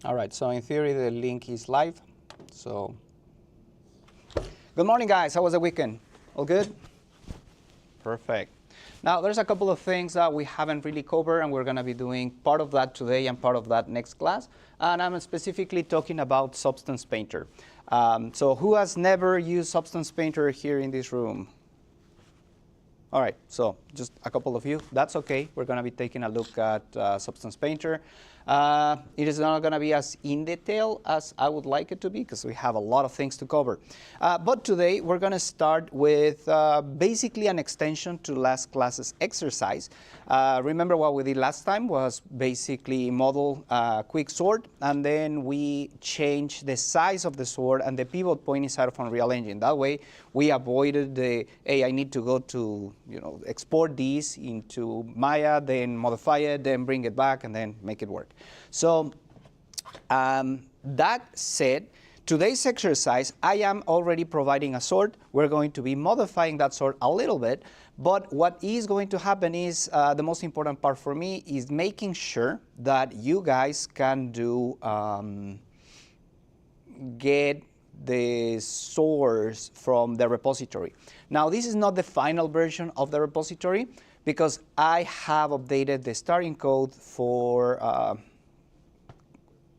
All right, so in theory, the link is live. So, good morning, guys. How was the weekend? All good? Perfect. Now, there's a couple of things that we haven't really covered, and we're going to be doing part of that today and part of that next class. And I'm specifically talking about Substance Painter. So who has never used Substance Painter here in this room? All right, so just a couple of you. That's okay. We're going to be taking a look at Substance Painter. It is not going to be as in detail as I would like it to be because we have a lot of things to cover. But today we're going to start with basically an extension to last class's exercise. Remember what we did last time was basically model quick sword, and then we changed the size of the sword and the pivot point inside of Unreal Engine. That way we avoided the, hey, I need to go to, export these into Maya, then modify it, then bring it back, and then make it work. So that said, today's exercise, I am already providing a sword. We're going to be modifying that sword a little bit. But what is going to happen is the most important part for me is making sure that you guys can do get the source from the repository. Now, this is not the final version of the repository because I have updated the starting code for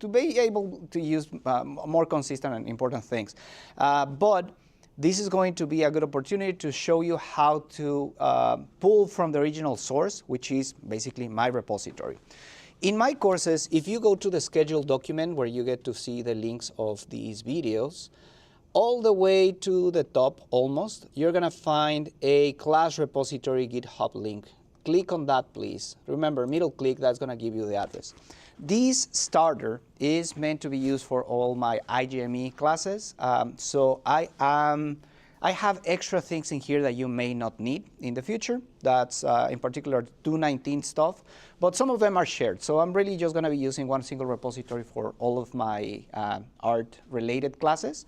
to be able to use more consistent and important things. But this is going to be a good opportunity to show you how to pull from the original source, which is basically my repository. In my courses, if you go to the schedule document where you get to see the links of these videos, all the way to the top almost, you're going to find a class repository GitHub link. Click on that, please. Remember, middle click, that's going to give you the address. This starter is meant to be used for all my IGME classes. So I have extra things in here that you may not need in the future. That's in particular 219 stuff, but some of them are shared. So I'm really just going to be using one single repository for all of my art-related classes.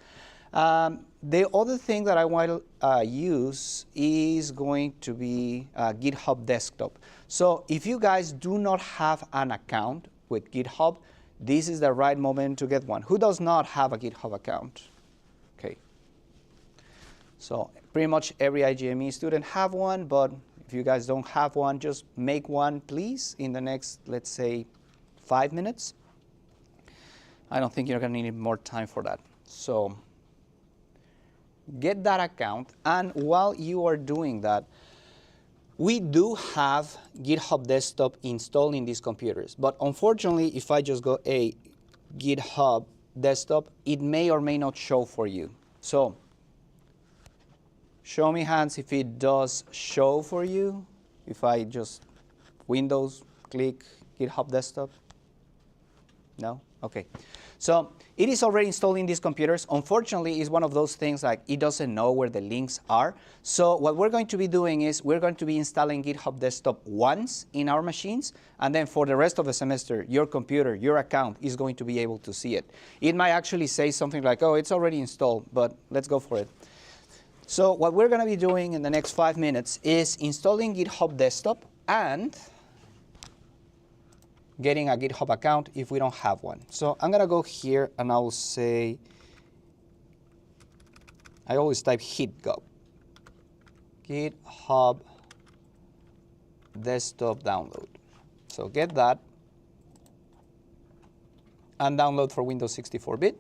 The other thing that I want to use is going to be GitHub Desktop. So if you guys do not have an account with GitHub, this is the right moment to get one. Who does not have a GitHub account? Okay. So pretty much every IGME student have one, but if you guys don't have one, just make one, please, in the next, let's say, 5 minutes. I don't think you're going to need more time for that. So get that account, and while you are doing that, we do have GitHub Desktop installed in these computers. But unfortunately, if I just go a GitHub Desktop, it may or may not show for you. So show me hands if it does show for you. If I just Windows, click GitHub Desktop. No? OK. So it is already installed in these computers. Unfortunately, it's one of those things like it doesn't know where the links are. So what we're going to be doing is we're going to be installing GitHub Desktop once in our machines. And then for the rest of the semester, your computer, your account is going to be able to see it. It might actually say something like, oh, it's already installed, but let's go for it. So what we're going to be doing in the next 5 minutes is installing GitHub Desktop and getting a GitHub account if we don't have one. So I'm going to go here and I will say, I always type hitgub, GitHub Desktop download. So get that and download for Windows 64-bit.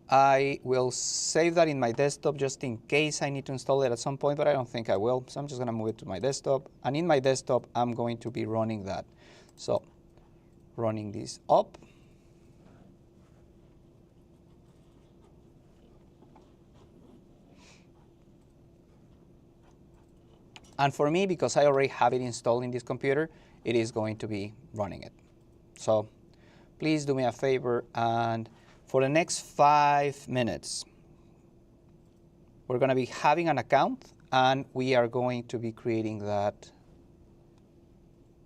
I will save that in my desktop just in case I need to install it at some point, but I don't think I will. So I'm just going to move it to my desktop. And in my desktop, I'm going to be running that. So running this up. And for me, because I already have it installed in this computer, it is going to be running it. So please do me a favor, and for the next 5 minutes, we're going to be having an account, and we are going to be creating that,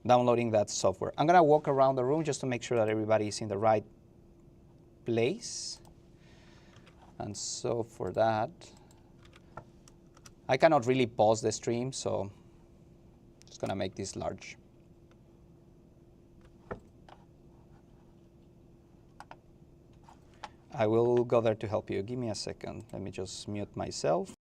downloading that software. I'm going to walk around the room just to make sure that everybody is in the right place. And so for that, I cannot really pause the stream, so I'm just going to make this large. I will go there to help you. Give me a second. Let me just mute myself.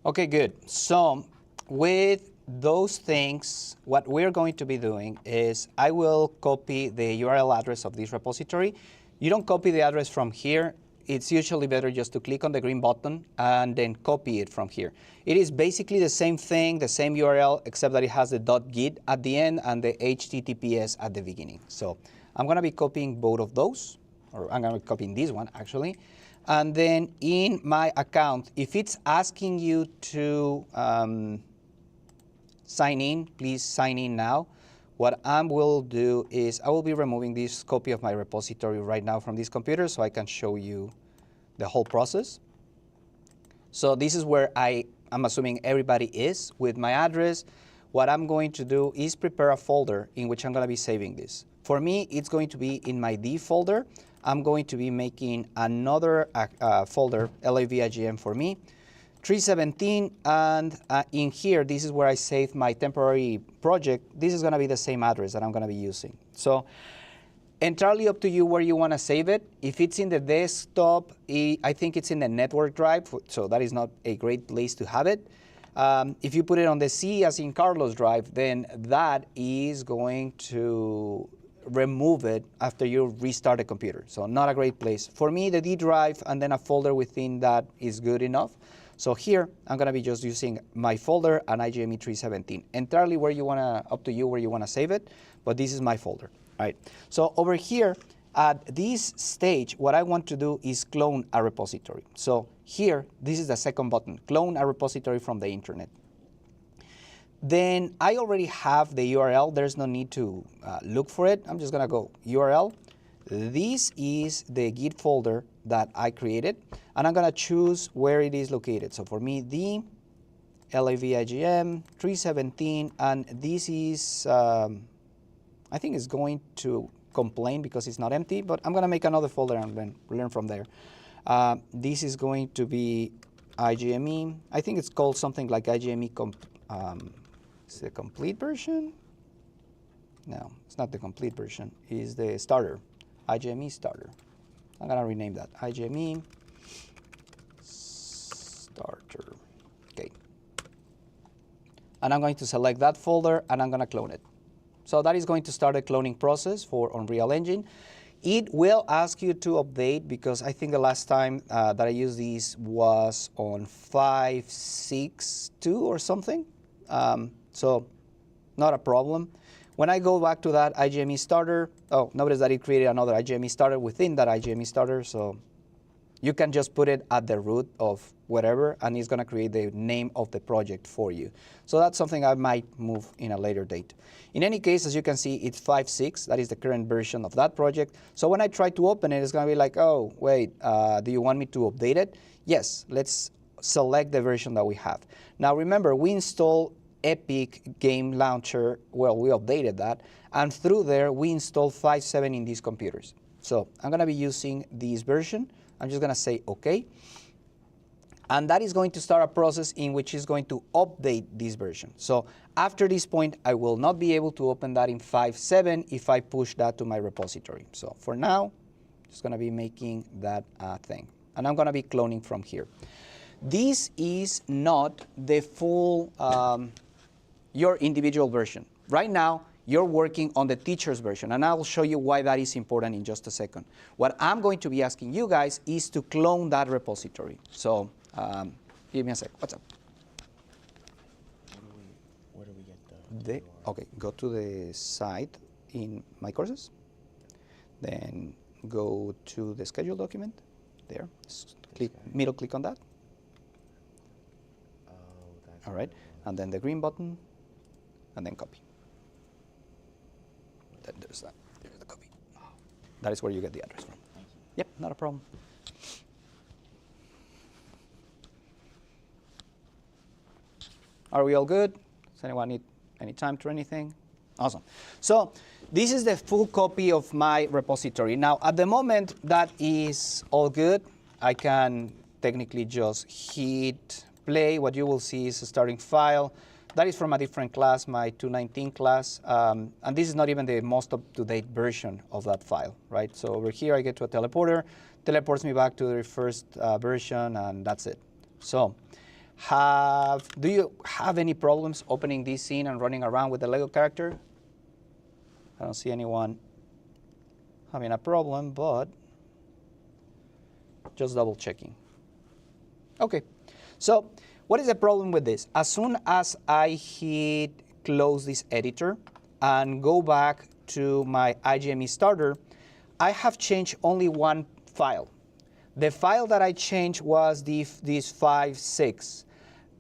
Okay, good. So with those things, what we're going to be doing is I will copy the URL address of this repository. You don't copy the address from here. It's usually better just to click on the green button and then copy it from here. It is basically the same thing, the same URL, except that it has the .git at the end and the HTTPS at the beginning. So I'm going to be copying both of those, or I'm going to be copying this one, actually. And then in my account, if it's asking you to sign in, please sign in now. What I will do is I will be removing this copy of my repository right now from this computer so I can show you the whole process. So this is where I'm assuming everybody is with my address. What I'm going to do is prepare a folder in which I'm going to be saving this. For me, it's going to be in my D folder. I'm going to be making another folder, LAVIGM for me, 317, and in here, this is where I save my temporary project. This is going to be the same address that I'm going to be using. So entirely up to you where you want to save it. If it's in the desktop, I think it's in the network drive, so that is not a great place to have it. If you put it on the C as in Carlos drive, then that is going to remove it after you restart the computer. So not a great place. For me, the D drive and then a folder within that is good enough. So here, I'm going to be just using my folder and IGME317. Entirely where you want to, up to you where you want to save it, but this is my folder. All right. So over here, at this stage, what I want to do is clone a repository. So here, this is the second button, clone a repository from the internet. Then I already have the URL. There's no need to look for it. I'm just going to go URL. This is the Git folder that I created, and I'm going to choose where it is located. So for me, the LAVIGM 317, and this is, I think it's going to complain because it's not empty, but I'm going to make another folder and then learn from there. This is going to be IGME. I think it's called something like IGME. Is it the complete version? No, it's not the complete version. It's the starter, IGME starter. I'm going to rename that, IGME starter. Okay. And I'm going to select that folder, and I'm going to clone it. So that is going to start a cloning process for Unreal Engine. It will ask you to update because I think the last time that I used these was on 5.6.2 or something. So not a problem. When I go back to that IGME starter, oh, notice that it created another IGME starter within that IGME starter. So you can just put it at the root of whatever, and it's going to create the name of the project for you. So that's something I might move in a later date. In any case, as you can see, it's 5.6. That is the current version of that project. So when I try to open it, it's going to be like, oh, wait, do you want me to update it? Yes, let's select the version that we have. Now, remember, we installed Epic Game Launcher. Well, we updated that. And through there, we installed 5.7 in these computers. So I'm going to be using this version. I'm just going to say OK. And that is going to start a process in which is going to update this version. So after this point, I will not be able to open that in 5.7 if I push that to my repository. So for now, just going to be making that thing. And I'm going to be cloning from here. This is not the full, your individual version. Right now, you're working on the teacher's version, and I'll show you why that is important in just a second. What I'm going to be asking you guys is to clone that repository. So give me a sec. What's up? Where do we get okay, go to the site in My Courses. Then go to the schedule document. There. Click, middle click on that. Oh, that's all right. And then the green button, and then copy. Then there's that. There's the copy. That is where you get the address from. Yep, not a problem. Are we all good? Does anyone need any time to anything? Awesome. So this is the full copy of my repository. Now, at the moment, that is all good. I can technically just hit play. What you will see is a starting file. That is from a different class, my 219 class. And this is not even the most up-to-date version of that file, right? So over here, I get to a teleporter, teleports me back to the first version, and that's it. So do you have any problems opening this scene and running around with the Lego character? I don't see anyone having a problem, but just double checking. Okay, so what is the problem with this? As soon as I hit close this editor and go back to my IGME starter, I have changed only one file. The file that I changed was this 5.6,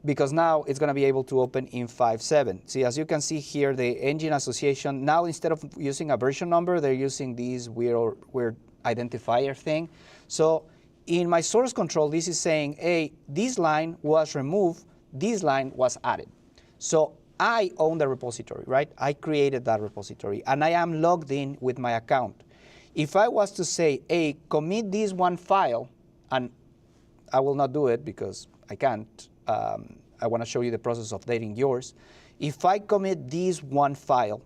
because now it's going to be able to open in 5.7. See, as you can see here, the engine association, now instead of using a version number, they're using this weird identifier thing. So in my source control, this is saying, hey, this line was removed, this line was added. So I own the repository, right? I created that repository, and I am logged in with my account. If I was to say, hey, commit this one file, and I will not do it because I can't. I want to show you the process of updating yours. If I commit this one file,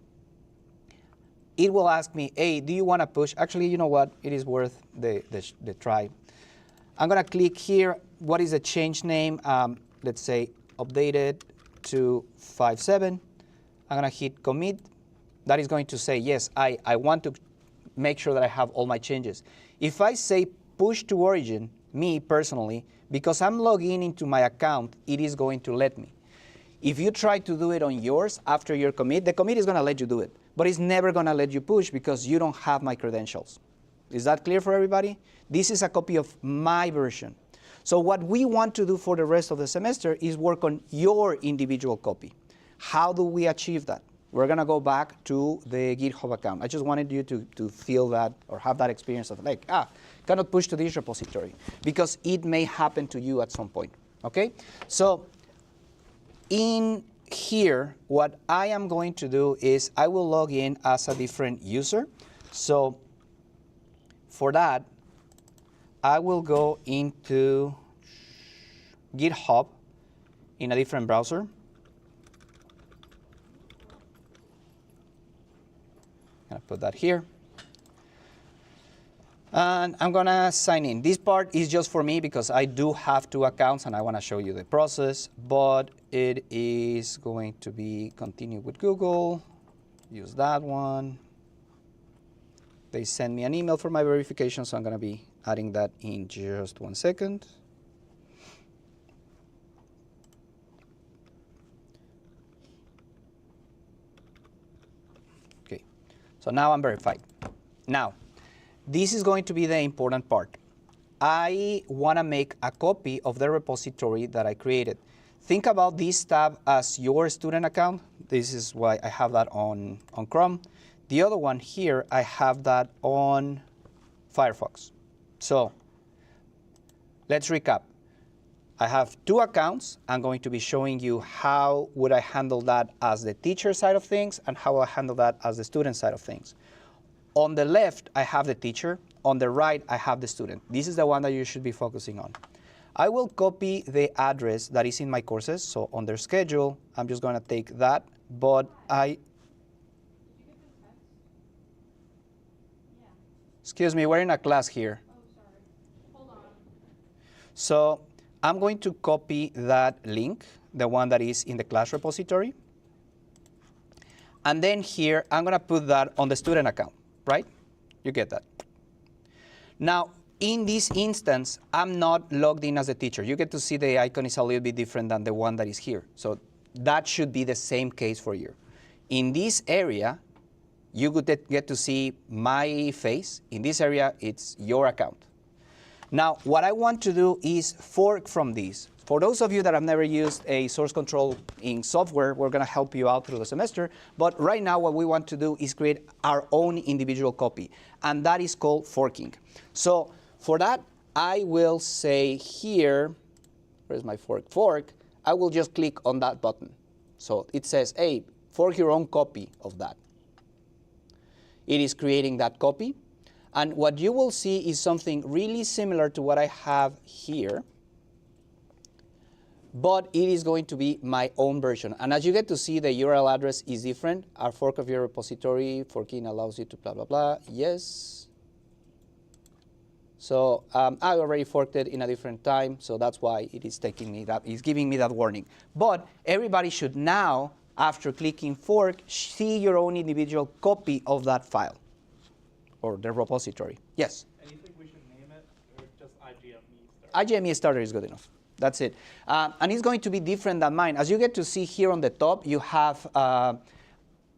it will ask me, hey, do you want to push? Actually, you know what? It is worth the try. I'm going to click here. What is the change name? Let's say updated to 5.7. I'm going to hit commit. That is going to say, yes, I want to make sure that I have all my changes. If I say push to origin, me personally, because I'm logging into my account, it is going to let me. If you try to do it on yours after your commit, the commit is going to let you do it, but it's never going to let you push because you don't have my credentials. Is that clear for everybody? This is a copy of my version. So what we want to do for the rest of the semester is work on your individual copy. How do we achieve that? We're going to go back to the GitHub account. I just wanted you to feel that or have that experience of like, cannot push to this repository, because it may happen to you at some point, okay? So in here, what I am going to do is I will log in as a different user. So for that, I will go into GitHub in a different browser. I'm going to put that here. And I'm going to sign in. This part is just for me because I do have 2 accounts and I want to show you the process, but it is going to be continue with Google, use that one. They send me an email for my verification, so I'm going to be adding that in just 1 second. Okay, so now I'm verified. Now, this is going to be the important part. I want to make a copy of the repository that I created. Think about this tab as your student account. This is why I have that on Chrome. The other one here, I have that on Firefox. So let's recap. I have 2 accounts. I'm going to be showing you how would I handle that as the teacher side of things and how I handle that as the student side of things. On the left, I have the teacher. On the right, I have the student. This is the one that you should be focusing on. I will copy the address that is in my courses. So on their schedule, I'm just going to take that. But excuse me, we're in a class here. Oh, sorry. Hold on. So I'm going to copy that link, the one that is in the class repository. And then here, I'm going to put that on the student account, right? You get that. Now, in this instance, I'm not logged in as a teacher. You get to see the icon is a little bit different than the one that is here. So that should be the same case for you. In this area, you would get to see my face. In this area, it's your account. Now, what I want to do is fork from these. For those of you that have never used a source control in software, we're going to help you out through the semester. But right now, what we want to do is create our own individual copy. And that is called forking. So for that, I will say here, where's my fork? Fork. I will just click on that button. So it says, hey, fork your own copy of that. It is creating that copy. And what you will see is something really similar to what I have here. But it is going to be my own version. And as you get to see, the URL address is different. Our fork of your repository, forking allows you to blah, blah, blah. Yes. So I already forked it in a different time. So that's why it is taking me that, it's giving me that warning. But everybody should now, after clicking fork, see your own individual copy of that file or the repository. Yes? And you think we should name it or just IGME starter? IGME starter is good enough. That's it. And it's going to be different than mine. As you get to see here on the top, you have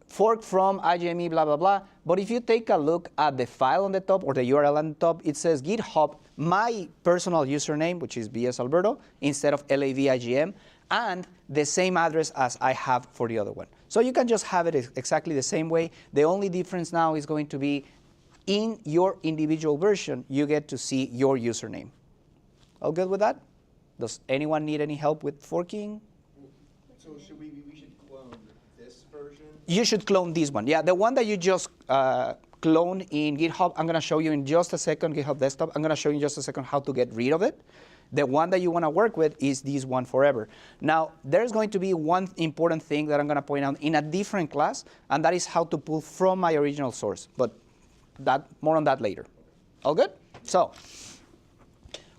fork from IGME, blah, blah, blah. But if you take a look at the file on the top or the URL on the top, it says GitHub, my personal username, which is BS Alberto, instead of LAVIGM, and the same address as I have for the other one. So you can just have it exactly the same way. The only difference now is going to be in your individual version, you get to see your username. All good with that? Does anyone need any help with forking? So should we should clone this version? You should clone this one. Yeah, the one that you just cloned in GitHub, I'm going to show you in just a second, GitHub Desktop. I'm going to show you in just a second how to get rid of it. The one that you want to work with is this one forever. Now, there's going to be one important thing that I'm going to point out in a different class, and that is how to pull from my original source. But more on that later. All good? So,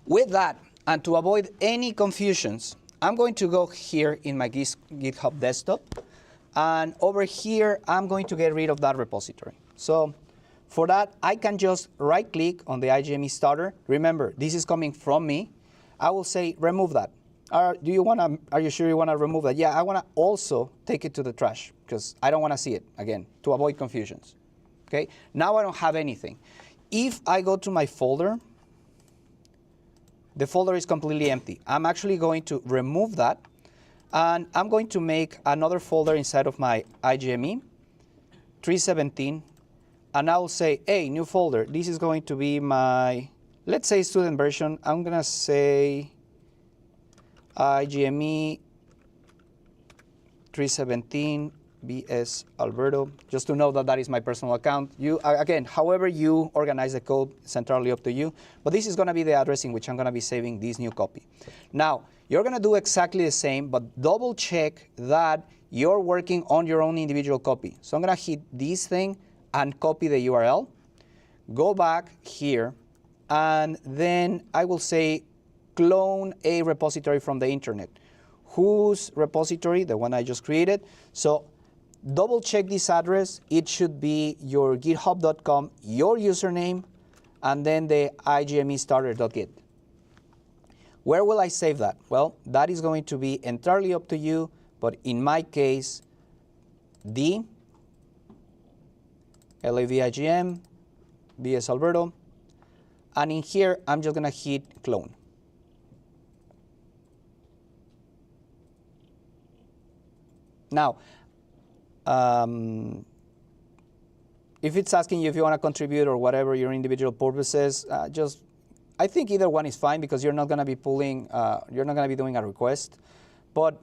with that, and to avoid any confusions, I'm going to go here in my GitHub Desktop. And over here, I'm going to get rid of that repository. So for that, I can just right-click on the IGME starter. Remember, this is coming from me. I will say, remove that. Are you sure you want to remove that? Yeah, I want to also take it to the trash, because I don't want to see it, again, to avoid confusions. Okay? Now I don't have anything. If I go to my folder, the folder is completely empty. I'm actually going to remove that, and I'm going to make another folder inside of my IGME317, and I'll say, hey, new folder. This is going to be my, let's say, student version. I'm going to say IGME317 BS Alberto, just to know that that is my personal account. You, again, however you organize the code, it's entirely up to you. But this is going to be the address in which I'm going to be saving this new copy. Now, you're going to do exactly the same, but double check that you're working on your own individual copy. So I'm going to hit this thing and copy the URL. Go back here, and then I will say clone a repository from the internet. Whose repository? The one I just created. So double check this address. It should be your github.com, your username, and then the IGME starter.git. Where will I save that? Well, that is going to be entirely up to you, but in my case, D, LAVIGM, BS Alberto, and in here, I'm just gonna hit clone. Now, if it's asking you if you want to contribute or whatever your individual purposes, I think either one is fine because you're not going to be pulling, you're not going to be doing a request. But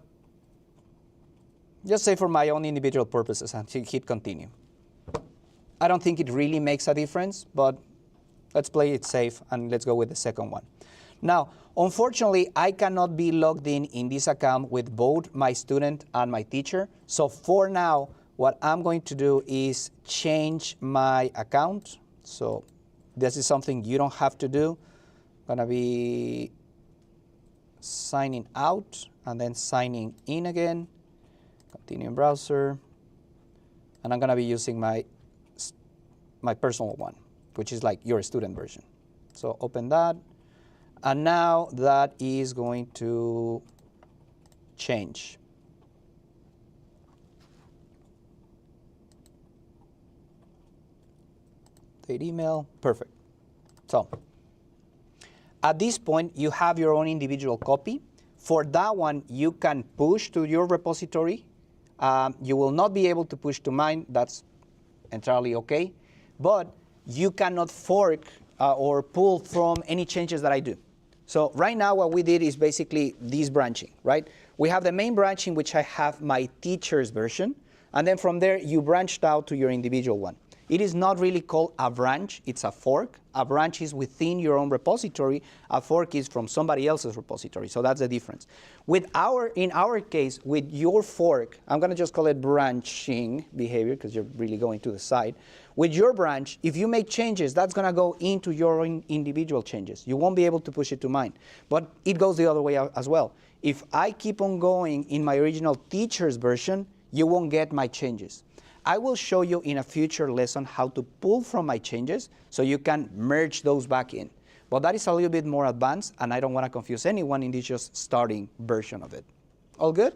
just say for my own individual purposes and hit continue. I don't think it really makes a difference, but let's play it safe and let's go with the second one. Now, unfortunately, I cannot be logged in this account with both my student and my teacher. So for now, what I'm going to do is change my account. So this is something you don't have to do. I'm gonna be signing out and then signing in again. Continue in browser. And I'm gonna be using my personal one, which is like your student version. So open that. And now that is going to change. The email, perfect. So at this point, you have your own individual copy. For that one, you can push to your repository. You will not be able to push to mine. That's entirely okay. But you cannot fork or pull from any changes that I do. So right now, what we did is basically this branching, right? We have the main branch in which I have my teacher's version. And then from there, you branched out to your individual one. It is not really called a branch, it's a fork. A branch is within your own repository. A fork is from somebody else's repository, so that's the difference. In our case, with your fork, I'm gonna just call it branching behavior because you're really going to the side. With your branch, if you make changes, that's gonna go into your own individual changes. You won't be able to push it to mine, but it goes the other way as well. If I keep on going in my original teacher's version, you won't get my changes. I will show you in a future lesson how to pull from my changes so you can merge those back in. But that is a little bit more advanced, and I don't want to confuse anyone in this just starting version of it. All good?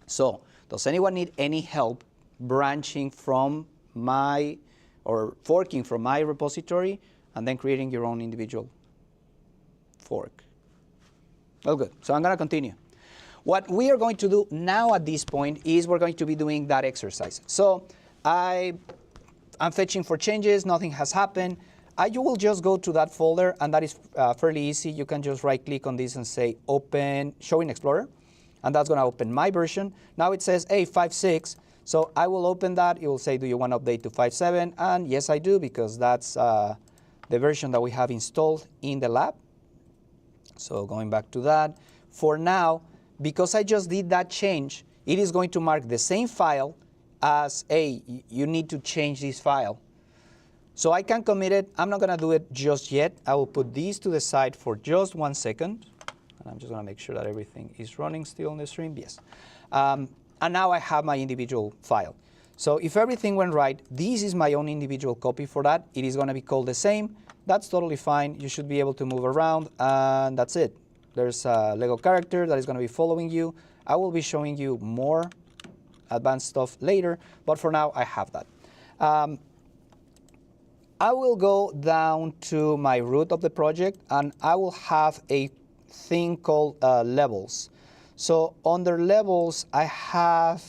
So, does anyone need any help branching from my, or forking from my repository and then creating your own individual fork? All good. So I'm going to continue. What we are going to do now at this point is we're going to be doing that exercise. So I'm fetching for changes, nothing has happened. You will just go to that folder, and that is fairly easy. You can just right click on this and say open, show in Explorer, and that's going to open my version. Now it says, hey, 5.6, so I will open that. It will say, do you want to update to 5.7? And yes, I do, because that's the version that we have installed in the lab. So going back to that, for now, because I just did that change, it is going to mark the same file as, hey, you need to change this file. So I can commit it. I'm not going to do it just yet. I will put these to the side for just 1 second. And I'm just going to make sure that everything is running still on the stream. Yes. And now I have my individual file. So if everything went right, this is my own individual copy for that. It is going to be called the same. That's totally fine. You should be able to move around, and that's it. There's a Lego character that is going to be following you. I will be showing you more advanced stuff later, but for now, I have that. I will go down to my root of the project, and I will have a thing called levels. So under levels, I have,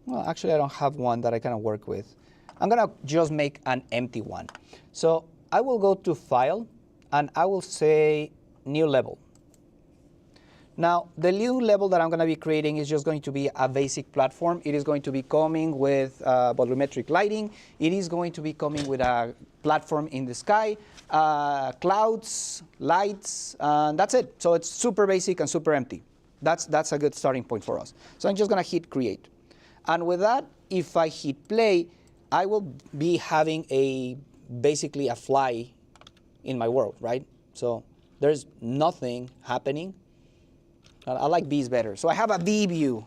well, actually, I don't have one that I can work with. I'm going to just make an empty one. So I will go to File, and I will say New Level. Now, the new level that I'm going to be creating is just going to be a basic platform. It is going to be coming with volumetric lighting. It is going to be coming with a platform in the sky, clouds, lights, and that's it. So it's super basic and super empty. That's a good starting point for us. So I'm just going to hit Create. And with that, if I hit Play, I will be having basically a fly in my world, right? So there's nothing happening. I like bees better. So I have a bee view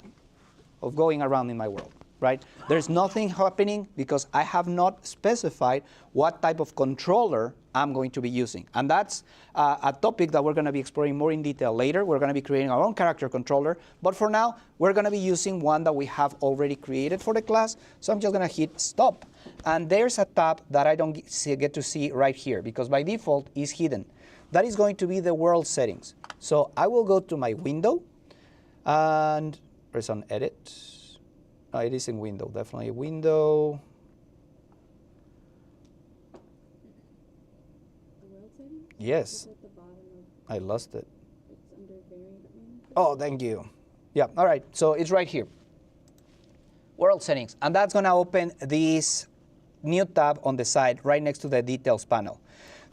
of going around in my world, right? There's nothing happening because I have not specified what type of controller I'm going to be using. And that's a topic that we're going to be exploring more in detail later. We're going to be creating our own character controller. But for now, we're going to be using one that we have already created for the class. So I'm just going to hit stop. And there's a tab that I don't get to see right here because by default is hidden. That is going to be the world settings. So I will go to my window. And there's an edit. No, it is in window, definitely window. Yes, I lost it. Oh, thank you. Yeah, all right, so it's right here. World settings, and that's gonna open this new tab on the side right next to the details panel.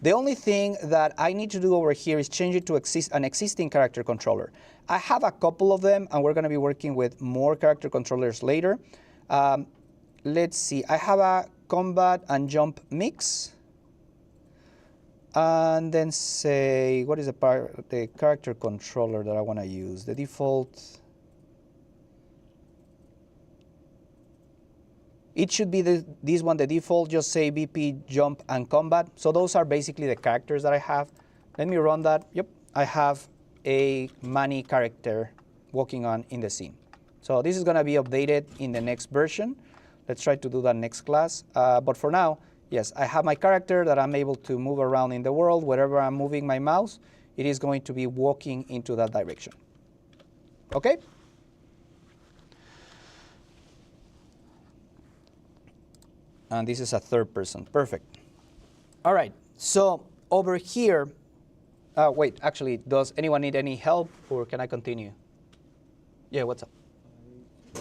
The only thing that I need to do over here is change it to an existing character controller. I have a couple of them, and we're gonna be working with more character controllers later. Let's see, I have a combat and jump mix. And then say, what is the character controller that I want to use? The default. It should be this one, the default, just say BP, jump, and combat. So those are basically the characters that I have. Let me run that. Yep, I have a Manny character walking on in the scene. So this is going to be updated in the next version. Let's try to do that next class. But for now, yes, I have my character that I'm able to move around in the world. Wherever I'm moving my mouse, it is going to be walking into that direction. Okay? And this is a third person. Perfect. All right, so over here, wait, actually, does anyone need any help, or can I continue? Yeah, what's up? I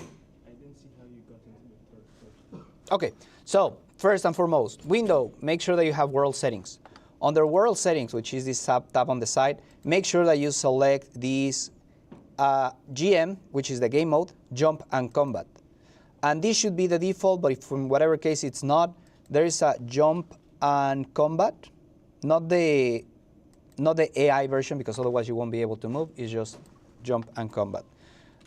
didn't see how you got into the third person. Okay, so first and foremost, window, make sure that you have world settings. Under world settings, which is this tab on the side, make sure that you select these GM, which is the game mode, jump and combat. And this should be the default, but if from whatever case it's not, there is a jump and combat, not the AI version, because otherwise you won't be able to move. It's just jump and combat.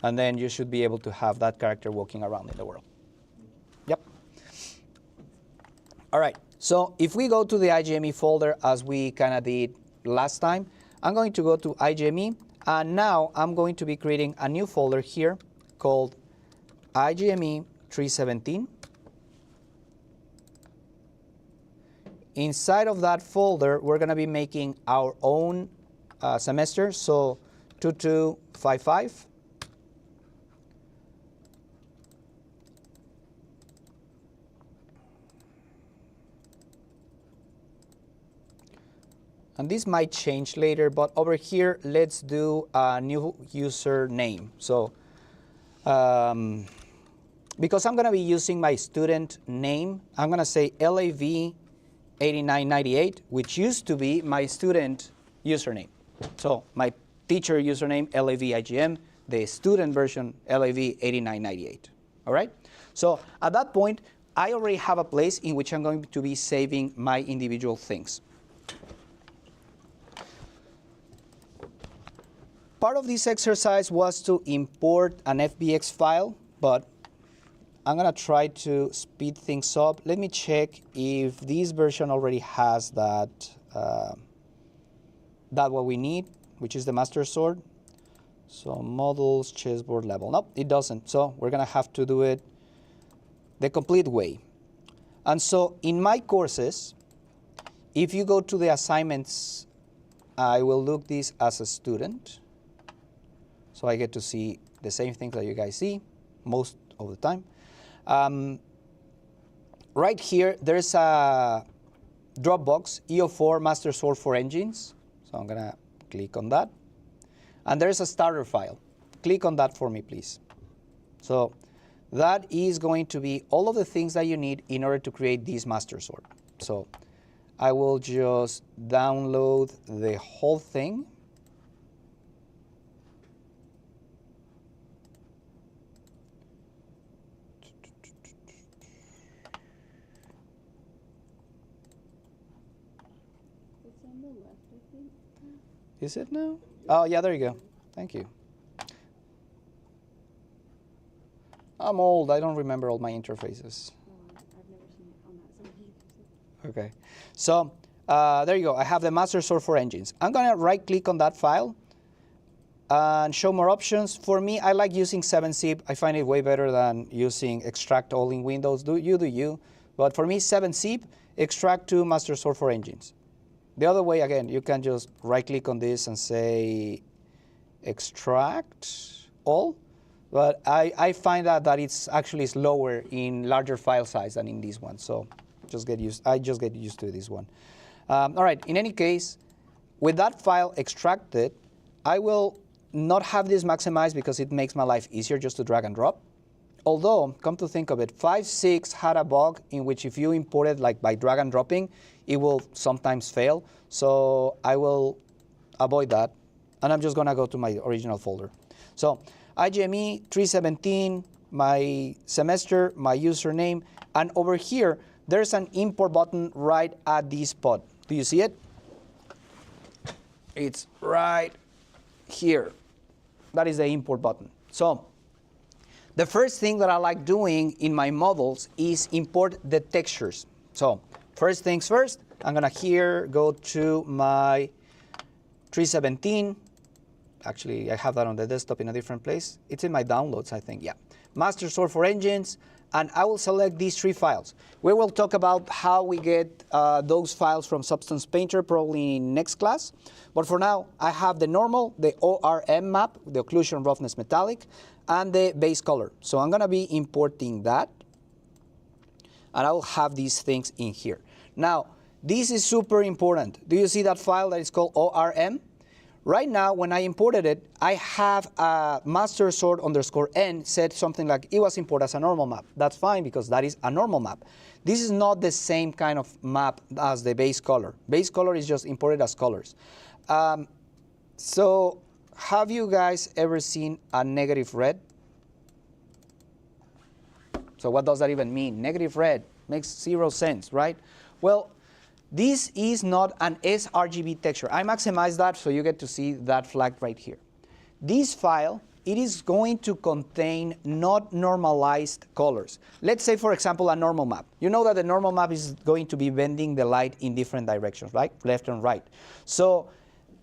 And then you should be able to have that character walking around in the world. Yep. All right, so if we go to the IGME folder as we kind of did last time, I'm going to go to IGME, and now I'm going to be creating a new folder here called IGME317. Inside of that folder, we're going to be making our own semester, so 2255. And this might change later, but over here, let's do a new username. So, because I'm going to be using my student name, I'm going to say LAV8998, which used to be my student username. So my teacher username, LAVIGM, the student version, LAV8998. All right? So at that point, I already have a place in which I'm going to be saving my individual things. Part of this exercise was to import an FBX file, but I'm going to try to speed things up. Let me check if this version already has that what we need, which is the master sword. So models, chessboard level. Nope, it doesn't. So we're going to have to do it the complete way. And so in my courses, if you go to the assignments, I will look this as a student. So I get to see the same things that you guys see most of the time. Right here, there's a Dropbox EO4 Master Sword for Engines. So I'm going to click on that. And there's a starter file. Click on that for me, please. So that is going to be all of the things that you need in order to create this Master Sword. So I will just download the whole thing. Is it now? Oh, yeah, there you go. Thank you. I'm old. I don't remember all my interfaces. I've never seen it on that side. Okay. So there you go. I have the master source for engines. I'm going to right-click on that file and show more options. For me, I like using 7-zip. I find it way better than using extract all in Windows. Do you. But for me, 7-zip, extract to master source for engines. The other way, again, you can just right-click on this and say extract all. But I find that it's actually slower in larger file size than in this one. So I just get used to this one. All right, in any case, with that file extracted, I will not have this maximized because it makes my life easier just to drag and drop. Although, come to think of it, 5.6 had a bug in which if you import it like by drag and dropping, it will sometimes fail. So I will avoid that. And I'm just going to go to my original folder. So IGME317, my semester, my username. And over here, there's an import button right at this spot. Do you see it? It's right here. That is the import button. So the first thing that I like doing in my models is import the textures. So first things first, I'm going to here go to my 317. Actually, I have that on the desktop in a different place. It's in my downloads, I think. Yeah. Master source for engines. And I will select these 3 files. We will talk about how we get those files from Substance Painter probably in next class. But for now, I have the normal, the ORM map, the occlusion roughness metallic, and the base color. So I'm going to be importing that. And I will have these things in here. Now, this is super important. Do you see that file that is called ORM? Right now, when I imported it, I have a master sort underscore n said something like it was imported as a normal map. That's fine because that is a normal map. This is not the same kind of map as the base color. Base color is just imported as colors. So have you guys ever seen a negative red? So what does that even mean? Negative red makes 0 sense, right? Well, this is not an sRGB texture. I maximize that so you get to see that flag right here. This file, it is going to contain not normalized colors. Let's say, for example, a normal map. You know that the normal map is going to be bending the light in different directions, right? Left and right. So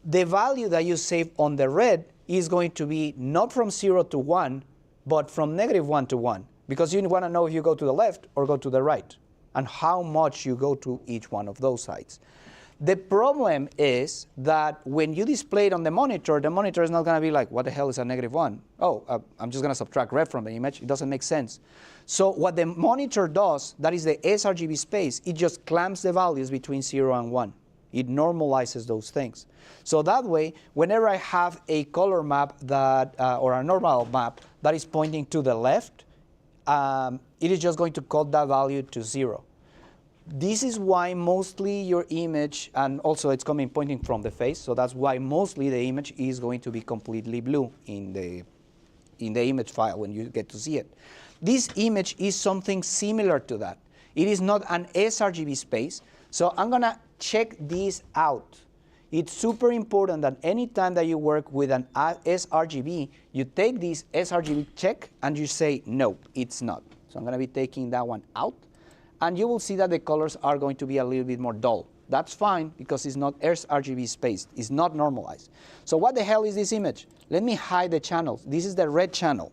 the value that you save on the red is going to be not from 0 to 1, but from -1 to 1. Because you want to know if you go to the left or go to the right, and how much you go to each one of those sides. The problem is that when you display it on the monitor is not going to be like, what the hell is a -1? Oh, I'm just going to subtract red from the image. It doesn't make sense. So what the monitor does, that is the sRGB space, it just clamps the values between 0 and 1. It normalizes those things. So that way, whenever I have a color map that, or a normal map that is pointing to the left, it is just going to cut that value to 0. This is why mostly your image, and also it's pointing from the face, so that's why mostly the image is going to be completely blue in the image file when you get to see it. This image is something similar to that. It is not an sRGB space, so I'm going to check this out. It's super important that anytime that you work with an sRGB, you take this sRGB check and you say, no, it's not. So I'm going to be taking that one out. And you will see that the colors are going to be a little bit more dull. That's fine because it's not sRGB spaced. It's not normalized. So what the hell is this image? Let me hide the channels. This is the red channel.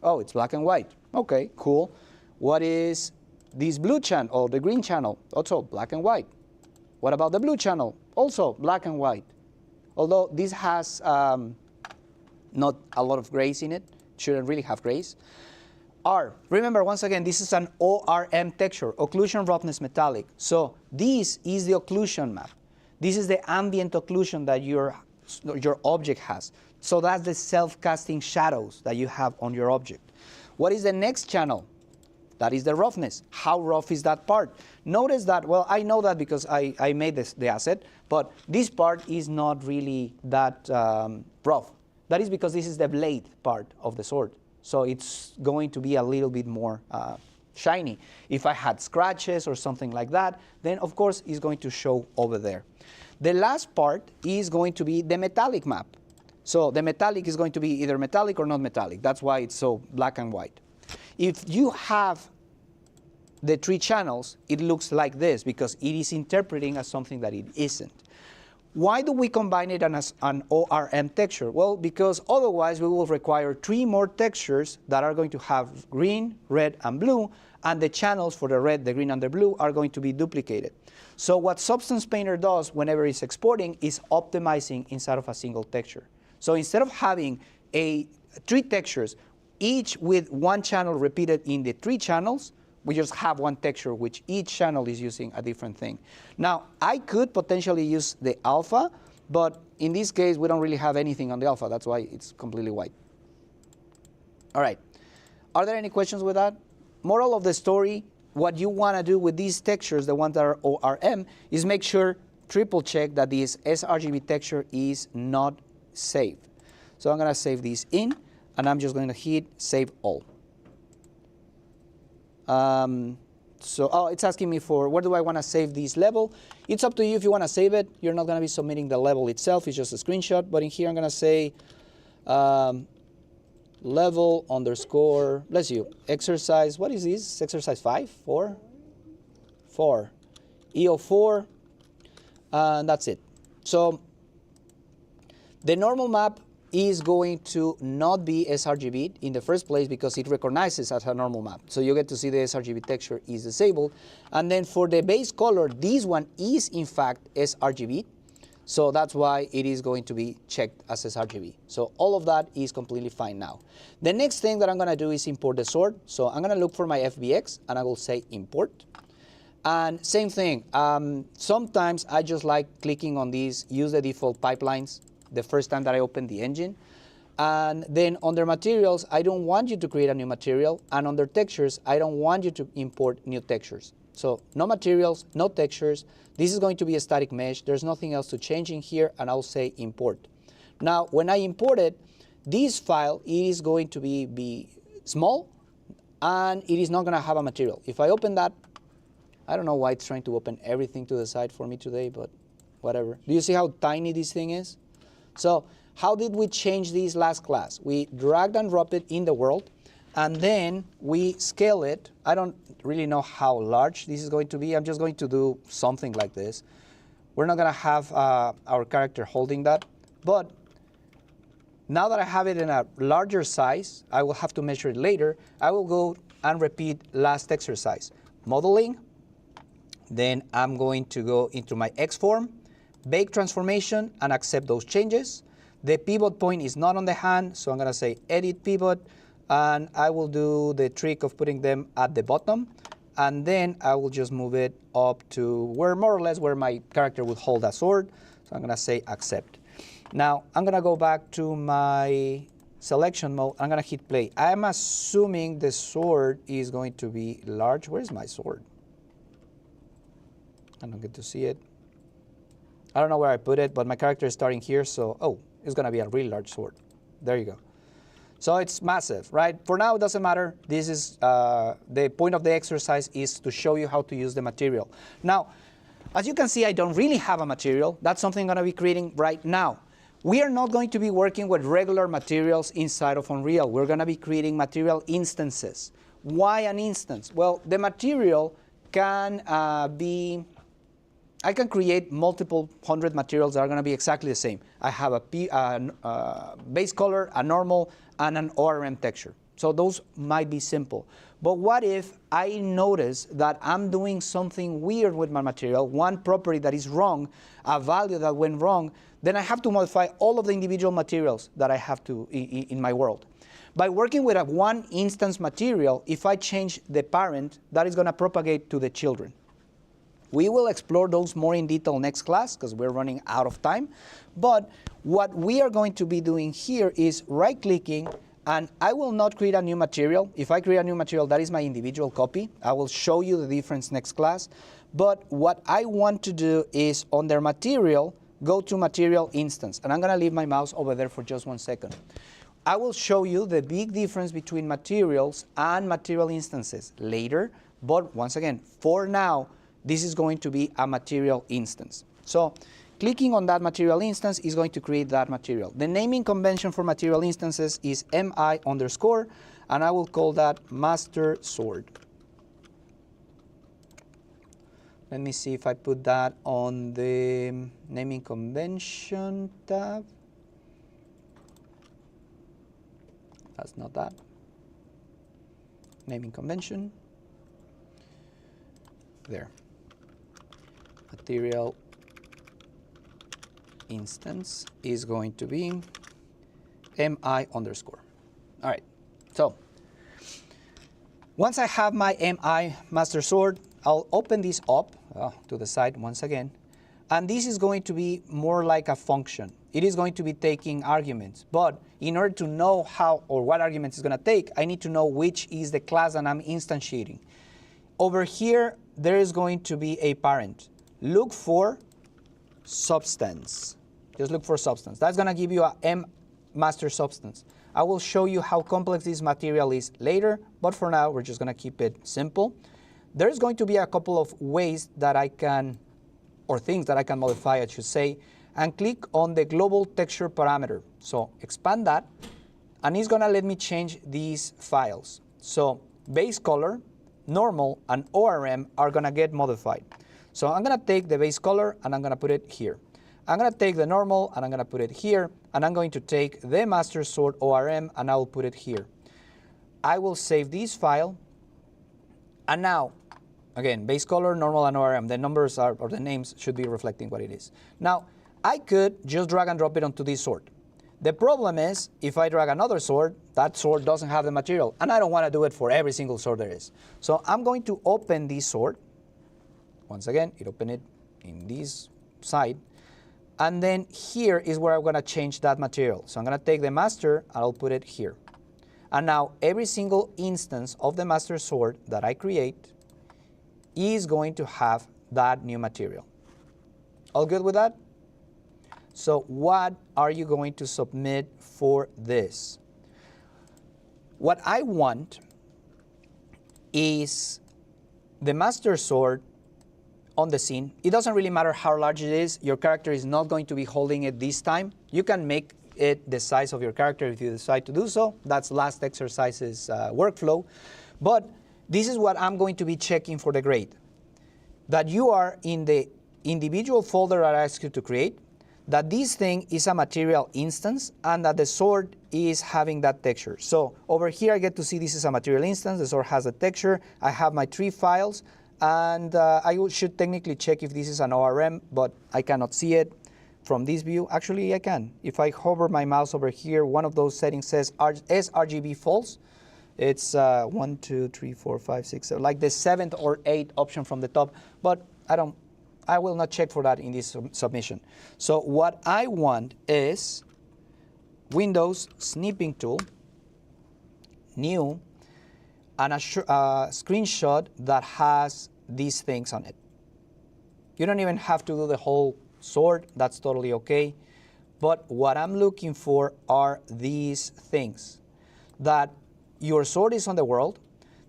Oh, it's black and white. OK, cool. What is this blue channel or the green channel? Also black and white. What about the blue channel? Also black and white. Although this has not a lot of grays in it. Shouldn't really have grays. R. Remember, once again, this is an ORM texture, occlusion roughness metallic. So this is the occlusion map. This is the ambient occlusion that your object has. So that's the self-casting shadows that you have on your object. What is the next channel? That is the roughness. How rough is that part? Notice that, well, I know that because I made the asset, but this part is not really that rough. That is because this is the blade part of the sword. So it's going to be a little bit more shiny. If I had scratches or something like that, then of course it's going to show over there. The last part is going to be the metallic map. So the metallic is going to be either metallic or not metallic. That's why it's so black and white. If you have the 3 channels, it looks like this because it is interpreting as something that it isn't. Why do we combine it as an ORM texture? Well, because otherwise we will require 3 more textures that are going to have green, red, and blue, and the channels for the red, the green, and the blue are going to be duplicated. So what Substance Painter does whenever it's exporting is optimizing inside of a single texture. So instead of having 3 textures, each with 1 channel repeated in the 3 channels, we just have 1 texture which each channel is using a different thing. Now, I could potentially use the alpha, but in this case, we don't really have anything on the alpha. That's why it's completely white. All right. Are there any questions with that? Moral of the story, what you want to do with these textures, the ones that are ORM, is make sure, triple check that this sRGB texture is not saved. So I'm going to save this in, and I'm just going to hit Save All. It's asking me for where do I want to save this level. It's up to you if you want to save it. You're not going to be submitting the level itself. It's just a screenshot. But in here, I'm going to say level underscore, let's see, exercise, what is this? Exercise 5, 4? 4. EO4, and that's it. So the normal map is going to not be sRGB in the first place because it recognizes as a normal map. So you get to see the sRGB texture is disabled. And then for the base color, this one is in fact sRGB. So that's why it is going to be checked as sRGB. So all of that is completely fine now. The next thing that I'm going to do is import the sword. So I'm going to look for my FBX and I will say import. And same thing, sometimes I just like clicking on these use the default pipelines the first time that I open the engine. And then under materials, I don't want you to create a new material. And under textures, I don't want you to import new textures. So no materials, no textures. This is going to be a static mesh. There's nothing else to change in here, and I'll say import. Now, when I import it, this file is going to be small, and it is not going to have a material. If I open that, I don't know why it's trying to open everything to the side for me today, but whatever. Do you see how tiny this thing is? So how did we change this last class? We dragged and dropped it in the world, and then we scale it. I don't really know how large this is going to be. I'm just going to do something like this. We're not going to have our character holding that. But now that I have it in a larger size, I will have to measure it later. I will go and repeat last exercise. Modeling. Then I'm going to go into my X form, bake transformation, and accept those changes. The pivot point is not on the hand, so I'm going to say edit pivot. And I will do the trick of putting them at the bottom. And then I will just move it up to where more or less where my character would hold a sword. So I'm going to say accept. Now I'm going to go back to my selection mode. I'm going to hit play. I'm assuming the sword is going to be large. Where's my sword? I don't get to see it. I don't know where I put it, but my character is starting here. So, oh, it's going to be a really large sword. There you go. So it's massive, right? For now, it doesn't matter. This is the point of the exercise is to show you how to use the material. Now, as you can see, I don't really have a material. That's something I'm going to be creating right now. We are not going to be working with regular materials inside of Unreal. We're going to be creating material instances. Why an instance? Well, the material can I can create multiple 100 materials that are going to be exactly the same. I have a base color, a normal, and an ORM texture. So those might be simple. But what if I notice that I'm doing something weird with my material, one property that is wrong, a value that went wrong, then I have to modify all of the individual materials that I have to in my world. By working with a one instance material, if I change the parent, that is going to propagate to the children. We will explore those more in detail next class because we're running out of time. But what we are going to be doing here is right-clicking, and I will not create a new material. If I create a new material, that is my individual copy. I will show you the difference next class. But what I want to do is under material, go to material instance. And I'm going to leave my mouse over there for just 1 second. I will show you the big difference between materials and material instances later. But once again, for now, this is going to be a material instance. So clicking on that material instance is going to create that material. The naming convention for material instances is MI_, and I will call that master sword. Let me see if I put that on the naming convention tab. That's not that. Naming convention. There. Material instance is going to be mi underscore. All right. So once I have my mi master sword, I'll open this up to the side once again. And this is going to be more like a function. It is going to be taking arguments. But in order to know how or what arguments it's going to take, I need to know which is the class that I'm instantiating. Over here, there is going to be a parent. Look for substance. Just look for substance. That's going to give you a M master substance. I will show you how complex this material is later, but for now, we're just going to keep it simple. There's going to be a couple of ways that I can, or things that I can modify, I should say, and click on the global texture parameter. So expand that, and it's going to let me change these files. So base color, normal, and ORM are going to get modified. So I'm going to take the base color, and I'm going to put it here. I'm going to take the normal, and I'm going to put it here. And I'm going to take the master sword ORM, and I will put it here. I will save this file. And now, again, base color, normal, and ORM. The numbers are, or the names should be reflecting what it is. Now, I could just drag and drop it onto this sword. The problem is, if I drag another sword, that sword doesn't have the material. And I don't want to do it for every single sword there is. So I'm going to open this sword. Once again, it opened it in this side. And then here is where I'm going to change that material. So I'm going to take the master, and I'll put it here. And now every single instance of the master sword that I create is going to have that new material. All good with that? So what are you going to submit for this? What I want is the master sword on the scene. It doesn't really matter how large it is. Your character is not going to be holding it this time. You can make it the size of your character if you decide to do so. That's last exercise's workflow. But this is what I'm going to be checking for the grade. That you are in the individual folder that I asked you to create, that this thing is a material instance, and that the sword is having that texture. So over here I get to see this is a material instance, the sword has a texture, I have my 3 files, and I should technically check if this is an ORM, but I cannot see it from this view. Actually, I can. If I hover my mouse over here, one of those settings says sRGB false. It's 1, 2, 3, 4, 5, 6, 7, like the 7th or 8th option from the top, but I will not check for that in this submission. So what I want is Windows snipping tool, new, and a screenshot that has these things on it. You don't even have to do the whole sword, that's totally okay. But what I'm looking for are these things. That your sword is on the world,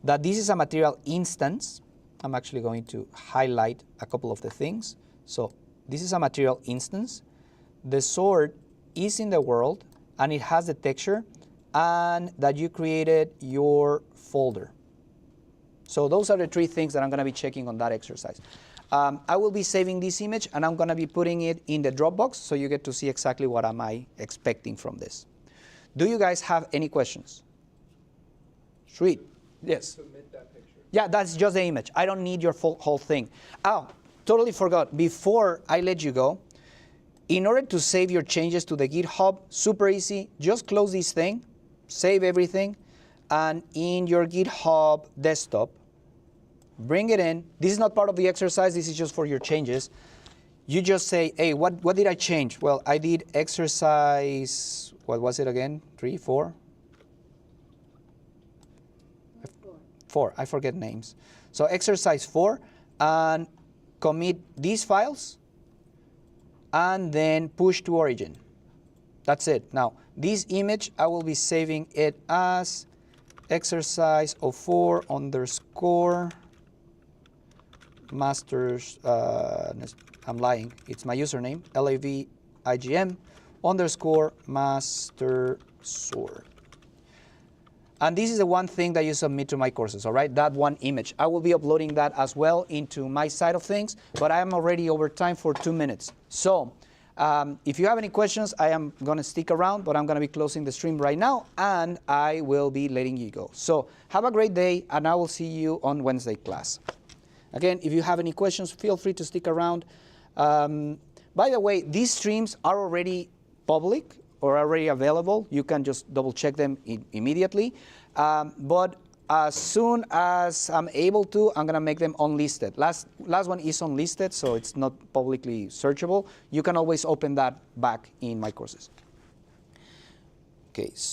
that this is a material instance. I'm actually going to highlight a couple of the things. So this is a material instance. The sword is in the world, and it has the texture, and that you created your folder. So those are the 3 things that I'm going to be checking on that exercise. I will be saving this image, and I'm going to be putting it in the Dropbox, so you get to see exactly what am I expecting from this. Do you guys have any questions? Sweet. Yes. Submit that picture. Yeah, that's just the image. I don't need your whole thing. Oh, totally forgot. Before I let you go, in order to save your changes to the GitHub, super easy, just close this thing, save everything, and in your GitHub desktop, bring it in. This is not part of the exercise. This is just for your changes. You just say, hey, what did I change? Well, I did exercise, what was it again? 3, 4? 4, I forget names. So exercise 4, and commit these files, and then push to origin. That's it. Now, this image, I will be saving it as exercise 04 underscore masters, I'm lying, it's my username, LAVIGM underscore master sword. And this is the one thing that you submit to my courses, all right? That one image. I will be uploading that as well into my side of things, but I am already over time for 2 minutes. So if you have any questions, I am going to stick around, but I'm going to be closing the stream right now, and I will be letting you go. So have a great day, and I will see you on Wednesday class. Again, if you have any questions, feel free to stick around. By the way, these streams are already public or already available. You can just double check them immediately. But as soon as I'm able to, I'm going to make them unlisted. Last one is unlisted, so it's not publicly searchable. You can always open that back in my courses. Okay. So